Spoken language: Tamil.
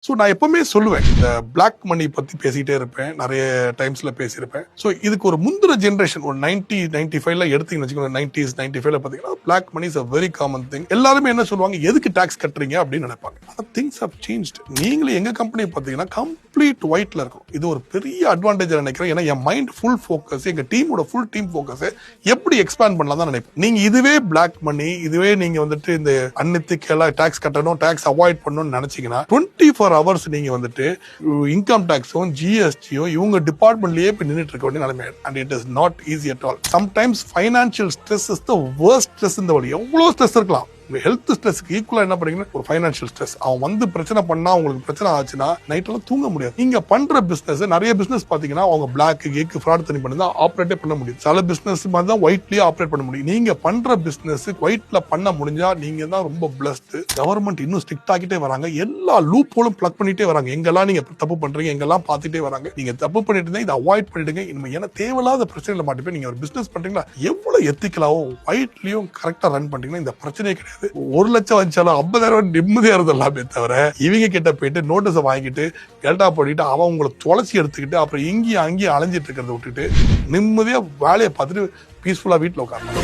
ஸோ நான் எப்பவுமே சொல்லுவேன், இந்த பிளாக் மணி பத்தி பேசிட்டே இருப்பேன், நிறைய டைம்ஸ்ல பேசியிருப்பேன். ஸோ இதுக்கு ஒரு முந்திர ஜென்ரேஷன் ஒரு 95ல எடுத்தீங்கன்னு வச்சுக்கோங்க, 95ல பார்த்தீங்கன்னா black money is a very common thing. எல்லாருமே என்ன சொல்லுவாங்க, எதுக்கு டாக்ஸ் கட்டுறீங்க அப்படின்னு நினைப்பாங்க. ஆனால் திங்ஸ் ஹவ் சேஞ்ச்ட். நீங்களே எங்க கம்பெனி பார்த்தீங்கன்னா கம்ப்ளீட் ஒயிட்ல இருக்கும். இது ஒரு பெரிய அட்வான்டேஜ் நினைக்கிறேன். ஏன்னா என் மைண்ட் ஃபுல் ஃபோக்கஸ், எங்க டீமோட ஃபுல் டீம் ஃபோக்கஸ் எப்படி எக்ஸ்பேண்ட் பண்ணலாம் தான் நினைப்பேன். நீங்க இதுவே பிளாக் மணி, இதுவே நீங்க வந்துட்டு இந்த அன்எத்திக்கலா டாக்ஸ் கட்டணும், டாக்ஸ் அவாய்ட் பண்ணணும்னு நினைச்சீங்கன்னா 24 hours நீங்க வந்துட்டு இன்கம் டாக்ஸும் ஜிஎஸ்டியும் இவங்க டிபார்ட்மெண்ட்லயே போய் நின்றுட்டு இருக்க வேண்டிய நிலைமை. And it is not easy at all. Sometimes financial stress is the worst stress இந்த வழி. எவ்வளவு ஸ்ட்ரெஸ் இருக்கலாம், ஹெல்த் ஸ்ட்ரெஸ்க்கு ஈக்குவலா என்ன பண்ணீங்கன்னா ஒரு ஃபைனான்சியல் ஸ்ட்ரெஸ். அவன் வந்து பிரச்சனை பண்ணா, உங்களுக்கு பிரச்சனை ஆச்சுன்னா நைட்லாம் தூங்க முடியாது. நீங்க பண்ற பிசினஸ், நிறைய பிசினஸ் பாத்தீங்கன்னா அவங்க பிளாக் கேக் ஃப்ராட் தனி பண்ணி தான் ஆப்ரேட்டே பண்ண முடியும். சில பிசினஸ் மாதிரி தான் ஒயிட்லயே ஆப்ரேட் பண்ண முடியும். நீங்க பண்ற பிசினஸ் ஒயிட்ல பண்ண முடிஞ்சா நீங்க தான் ரொம்ப பிளஸ்ட். கவர்மெண்ட் இன்னும் ஸ்ட்ரிக்ட் ஆகிட்டே வராங்க, எல்லா லூப் ஹோலும் பிளக் பண்ணிட்டே வராங்க. எங்கெல்லாம் நீங்க தப்பு பண்றீங்க, எங்கெல்லாம் பார்த்துட்டே வராங்க. நீங்க தப்பு பண்ணிட்டு இருந்தா இதை அவாய்ட் பண்ணிடுங்க. இனிமே ஏன்னா தேவையில்லாத பிரச்சனைகளை மாட்டிப்போம். நீங்க ஒரு பிசினஸ் பண்றீங்களா, எவ்வளவு எத்திக்கலாவோ ஒயிட்லயும் கரெக்டா ரன் பண்றீங்கன்னா இந்த பிரச்சனையே கிடையாது. 1 லட்சம் வச்சாலும் 50,000 நிம்மதியா இருந்தலாமே தவிர இவங்க கிட்ட போயிட்டு நோட்டீஸை வாங்கிட்டு கேட்டா போட்டு அவன் உங்களை தொலைச்சி எடுத்துக்கிட்டு அப்புறம் இங்கேயும் அங்கேயும் அலைஞ்சிட்டு இருக்கிறத விட்டுட்டு நிம்மதியா வேலையை பார்த்துட்டு பீஸ்ஃபுல்லா வீட்டில் உட்காரணும்.